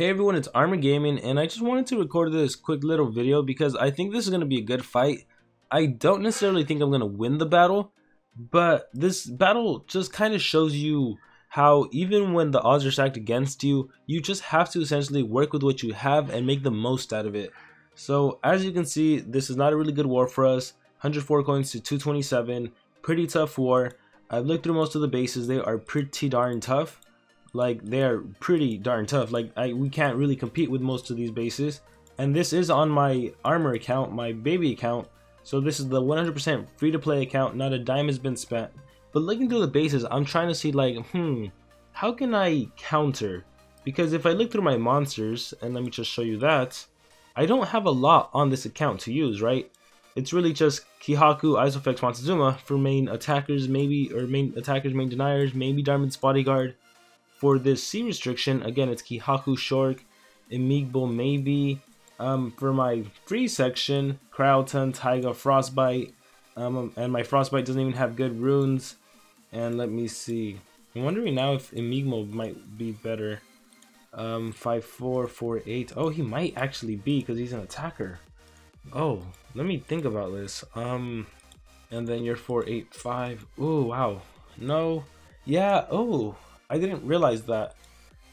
Hey everyone, it's Armor Gaming, and I just wanted to record this quick little video because I think this is going to be a good fight. I don't necessarily think I'm going to win the battle, but this battle just kind of shows you how even when the odds are stacked against you, you just have to essentially work with what you have and make the most out of it. So as you can see, this is not a really good war for us. 104 coins to 227, pretty tough war. I've looked through most of the bases, they are pretty darn tough. Like, they're pretty darn tough. Like, we can't really compete with most of these bases. And this is on my armor account, my baby account. So this is the 100% free to play account, not a dime has been spent. But looking through the bases, I'm trying to see like, how can I counter? Because if I look through my monsters, and let me just show you that, I don't have a lot on this account to use, right? It's really just Kihaku, Isofix, Montezuma for main attackers, maybe, or main attackers, main deniers, maybe Diamond's Bodyguard. For this C restriction, again, it's Kihaku, Shork, Emigbo, maybe. For my free section, Crowton, Taiga, Frostbite, and my Frostbite doesn't even have good runes. And let me see. I'm wondering now if Emigbo might be better. 5'4", 4'8". Oh, he might actually be because he's an attacker. Oh, let me think about this. And then you're 4'8", Ooh, wow. No. Yeah. Oh. I didn't realize that.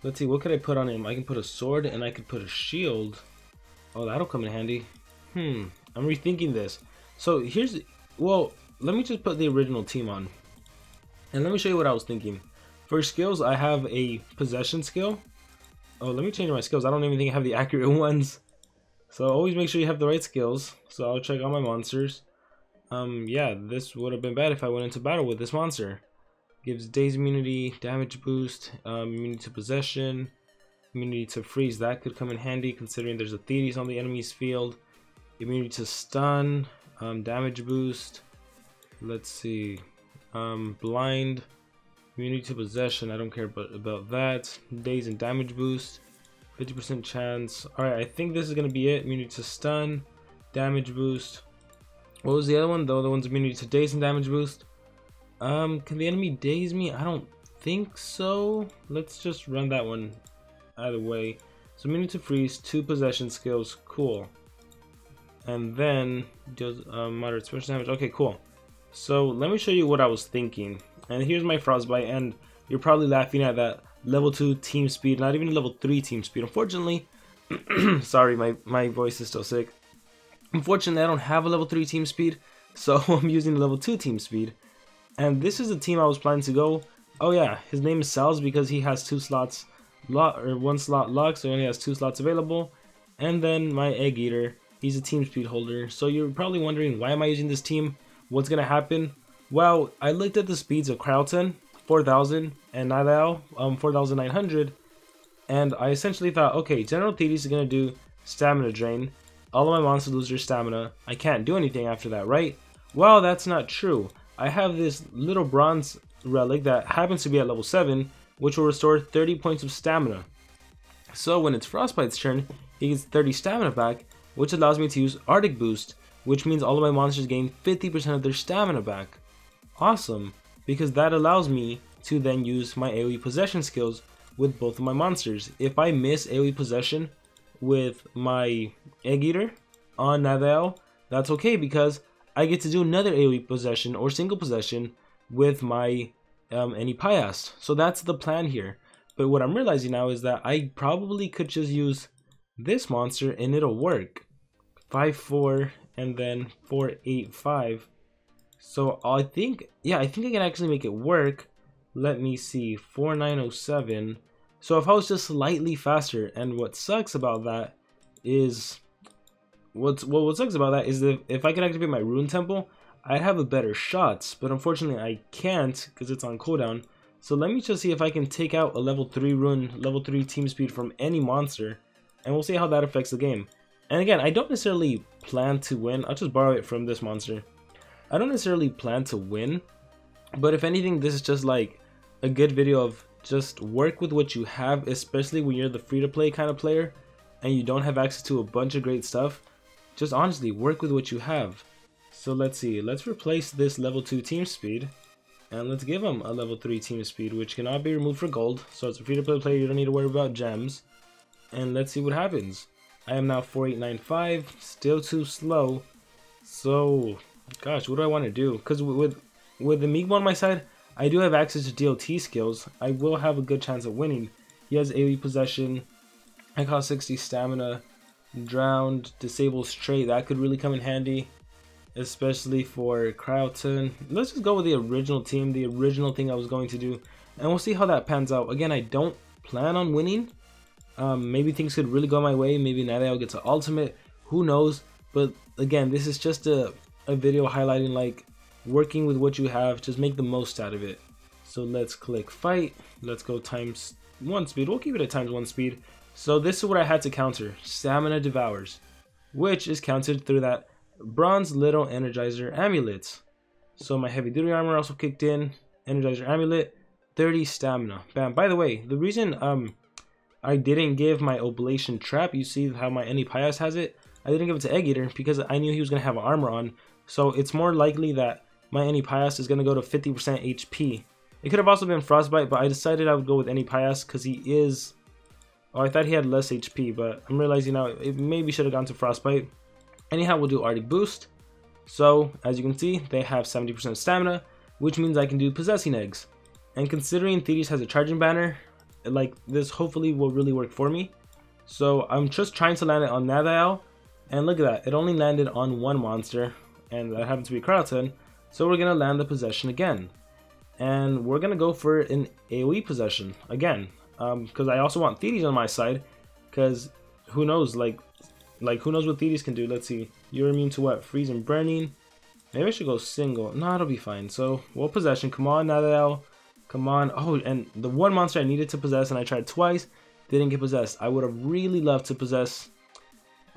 Let's see, what could I put on him? I can put a sword and I could put a shield. Oh, that'll come in handy. I'm rethinking this. So well, let me just put the original team on. And let me show you what I was thinking. For skills, I have a possession skill. Oh, let me change my skills. I don't even think I have the accurate ones. So always make sure you have the right skills. So I'll check all my monsters. Yeah, this would have been bad if I went into battle with this monster. Gives daze immunity, damage boost, immunity to possession, immunity to freeze. That could come in handy considering there's a Thetis on the enemy's field. Immunity to stun, damage boost. Let's see, blind, immunity to possession. I don't care about that. Daze and damage boost, 50% chance. All right, I think this is gonna be it. Immunity to stun, damage boost. What was the other one? The other one's immunity to daze and damage boost. Can the enemy daze me? I don't think so. Let's just run that one either way. So immunity to freeze, 2 possession skills, cool. And then does moderate special damage. Okay, cool. So let me show you what I was thinking. And here's my Frostbite, and you're probably laughing at that level 2 team speed, not even level 3 team speed. Unfortunately, sorry, my voice is still sick. Unfortunately, I don't have a level 3 team speed, so I'm using the level 2 team speed. And this is the team I was planning to go. Oh yeah, his name is Salz because he has 2 slots or 1 slot locked, so he only has 2 slots available. And then my Egg Eater, he's a team speed holder. So you're probably wondering, why am I using this team? What's gonna happen? Well, I looked at the speeds of Crowton, 4000, and Nidal, 4900, and I essentially thought, okay, General Thetis is gonna do stamina drain. All of my monsters lose their stamina. I can't do anything after that, right? Well, that's not true. I have this little bronze relic that happens to be at level 7, which will restore 30 points of stamina. So when it's Frostbite's turn, he gets 30 stamina back, which allows me to use Arctic Boost, which means all of my monsters gain 50% of their stamina back. Awesome, because that allows me to then use my AoE possession skills with both of my monsters. If I miss AoE possession with my Egg Eater on Nadal, that's okay because I get to do another AoE possession or single possession with my Enipiast. So that's the plan here. But what I'm realizing now is that I probably could just use this monster and it'll work. 5'4" and then 4'8", So I think I can actually make it work. Let me see, 4907. So if I was just slightly faster, and what sucks about that is what sucks about that is that if I could activate my Rune Temple, I'd have a better shot, but unfortunately I can't because it's on cooldown. So let me just see if I can take out a level 3 rune, level 3 team speed from any monster, and we'll see how that affects the game. And again, I don't necessarily plan to win. I'll just borrow it from this monster. I don't necessarily plan to win, but if anything, this is just like a good video of just work with what you have, especially when you're the free-to-play kind of player and you don't have access to a bunch of great stuff. Just honestly, work with what you have. So let's see, let's replace this level 2 team speed and let's give him a level 3 team speed, which cannot be removed for gold. So it's a free to play player, you don't need to worry about gems. and let's see what happens. I am now 4895, still too slow. So, gosh, what do I want to do? Because with the Meegbo on my side, I do have access to DLT skills. I will have a good chance of winning. He has AoE possession. I cost 60 stamina. Drowned, disables trait. That could really come in handy, especially for Crowton. Let's just go with the original team, the original thing I was going to do, and we'll see how that pans out. Again, I don't plan on winning. Maybe things could really go my way. Maybe Nadal gets an ultimate. Who knows? But again, this is just a video highlighting like working with what you have. Just make the most out of it. So let's click fight. Let's go ×1 speed. We'll keep it at ×1 speed. So this is what I had to counter. Stamina Devours, which is countered through that Bronze Little Energizer Amulet. So my heavy duty armor also kicked in. Energizer Amulet, 30 stamina. Bam. By the way, the reason I didn't give my Oblation Trap, you see how my Enipias has it? I didn't give it to Egg Eater because I knew he was going to have armor on. So it's more likely that my Enipias is going to go to 50% HP. It could have also been Frostbite, but I decided I would go with Enipias because he is... Oh, I thought he had less HP, but I'm realizing now it maybe should have gone to Frostbite. Anyhow, we'll do Arctic Boost. So, as you can see, they have 70% stamina, which means I can do Possessing Eggs. And considering Thetis has a charging banner, like this hopefully will really work for me. So, I'm just trying to land it on Nadal, and look at that, it only landed on one monster, and that happens to be Crowton. So we're going to land the possession again. And we're going to go for an AoE possession again. Because I also want Thetis on my side, because who knows, like who knows what Thetis can do. Let's see, you're immune to what? Freeze and burning. Maybe I should go single. No, it'll be fine. So, well, possession, come on, Nadal, come on. Oh, and the one monster I needed to possess, and I tried twice, didn't get possessed. I would have really loved to possess.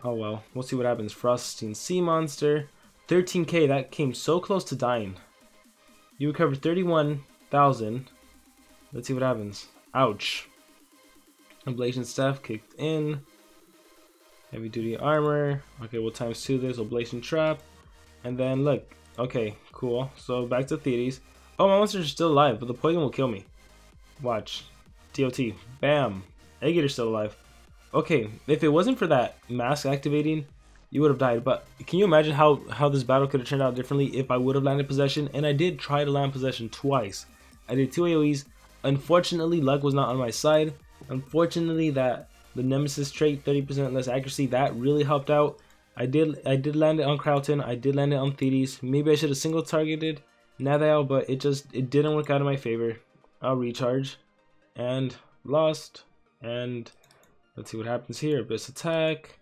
Oh well, we'll see what happens. Frosting Sea Monster, 13k, that came so close to dying. You recovered 31,000. Let's see what happens. Ouch. Oblation Staff kicked in. Heavy duty armor. Okay, we'll ×2 this. Oblation Trap. And then look. Okay, cool. So back to Thetis. Oh, my monsters are still alive, but the poison will kill me. Watch. DOT. Bam. Egg Eater's still alive. Okay, if it wasn't for that mask activating, you would have died. But can you imagine how this battle could have turned out differently if I would have landed possession? And I did try to land possession twice. I did 2 AoEs. Unfortunately, luck was not on my side. Unfortunately, that the Nemesis trait, 30% less accuracy, that really helped out. I did land it on Crowton. I did land it on Thetis. Maybe I should have single targeted Nadal, but it didn't work out in my favor. I'll recharge and lost. And let's see what happens here. Abyss Attack,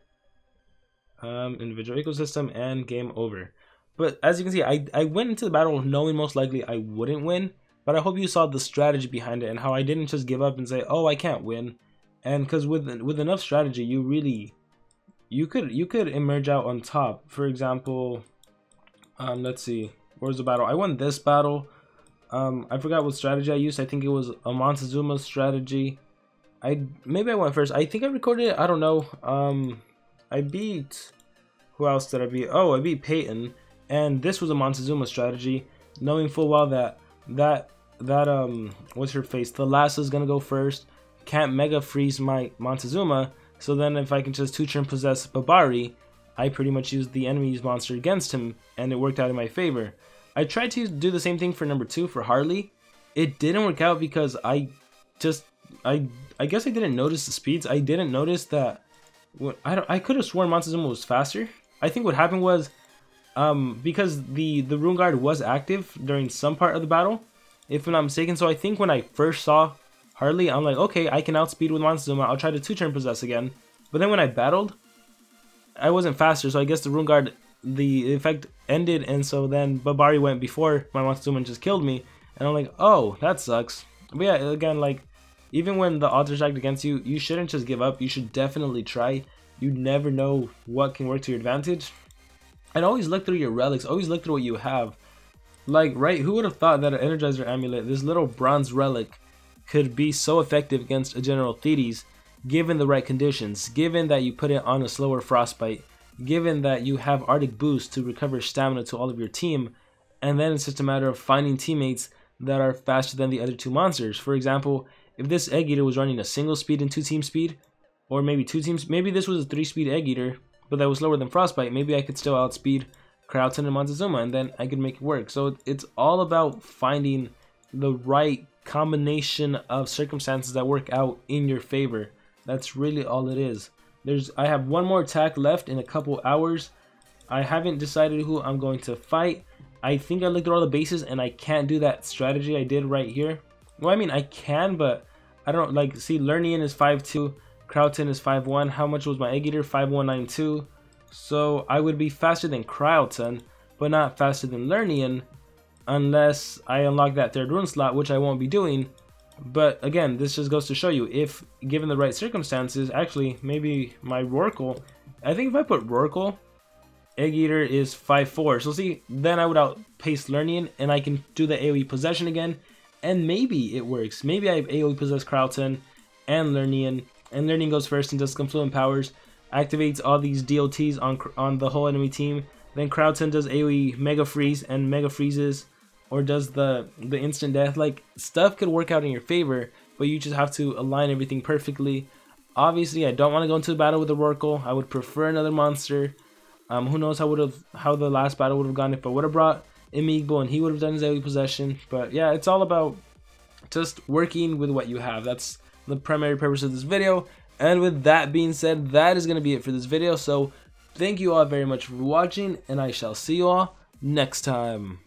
individual ecosystem, and game over. But as you can see, I went into the battle knowing most likely I wouldn't win. But I hope you saw the strategy behind it and how I didn't just give up and say, oh, I can't win. And because with enough strategy, you could emerge out on top. For example, let's see, where's the battle? I won this battle. I forgot what strategy I used. I think it was a Montezuma strategy. Maybe I went first. I think I recorded it. I don't know. I beat, who else did I beat? Oh, I beat Peyton, and this was a Montezuma strategy, knowing full well that what's her face, Thalassa gonna go first, can't mega freeze my Montezuma, so then if I can just 2-turn possess Babari, I pretty much used the enemy's monster against him, and it worked out in my favor. I tried to do the same thing for number 2 for Harley. It didn't work out because I guess I didn't notice the speeds. I didn't notice that I could have sworn Montezuma was faster. I think what happened was because the Rune Guard was active during some part of the battle, if I'm not mistaken. So I think when I first saw Harley, I'm like, okay, I can outspeed with Montezuma. I'll try to 2-turn possess again. But then when I battled, I wasn't faster. So I guess the Rune Guard, the effect ended, and so then Babari went before my Montezuma and just killed me. And I'm like, oh, that sucks. But yeah, again, like, even when the odds are stacked against you, you shouldn't just give up. You should definitely try. You never know what can work to your advantage. And always look through your relics. Always look through what you have. Like, right, who would have thought that an Energizer Amulet, this little bronze relic, could be so effective against a General Thetis, given the right conditions, given that you put it on a slower Frostbite, given that you have Arctic Boost to recover stamina to all of your team, and then it's just a matter of finding teammates that are faster than the other 2 monsters. For example, if this Egg Eater was running a single speed and 2 team speed, or maybe 2 teams. Maybe this was a 3-speed Egg Eater, but that was slower than Frostbite. Maybe I could still outspeed Krauton and Montezuma, and then I could make it work. So it's all about finding the right combination of circumstances that work out in your favor. That's really all it is. I have one more attack left in a couple hours. I haven't decided who I'm going to fight. I think I looked at all the bases and I can't do that strategy I did right here. Well, I mean, I can, but I don't like, see, Lernian is 5'2", Krauton is 5'1". How much was my Egg Eater? 5192. So I would be faster than Krauton, but not faster than Lernian, unless I unlock that 3rd rune slot, which I won't be doing. But again, this just goes to show you, if given the right circumstances, actually, maybe my Rorqual, I think if I put Rorqual, Egg Eater is 5'4". So see, then I would outpace Lernian, and I can do the AoE possession again, and maybe it works. Maybe I AoE possess Krauton and Lernian goes first and does Confluent Powers, activates all these DOTs on the whole enemy team. Then Krauton does AoE Mega Freeze and Mega Freezes, or does the instant death. Like, stuff could work out in your favor, but you just have to align everything perfectly. Obviously, I don't want to go into a battle with a Rorqual. I would prefer another monster. Who knows how the last battle would have gone if I would have brought Amiibo and he would have done his AoE possession. But yeah, it's all about just working with what you have. That's the primary purpose of this video. And with that being said, that is going to be it for this video. So thank you all very much for watching, and I shall see you all next time.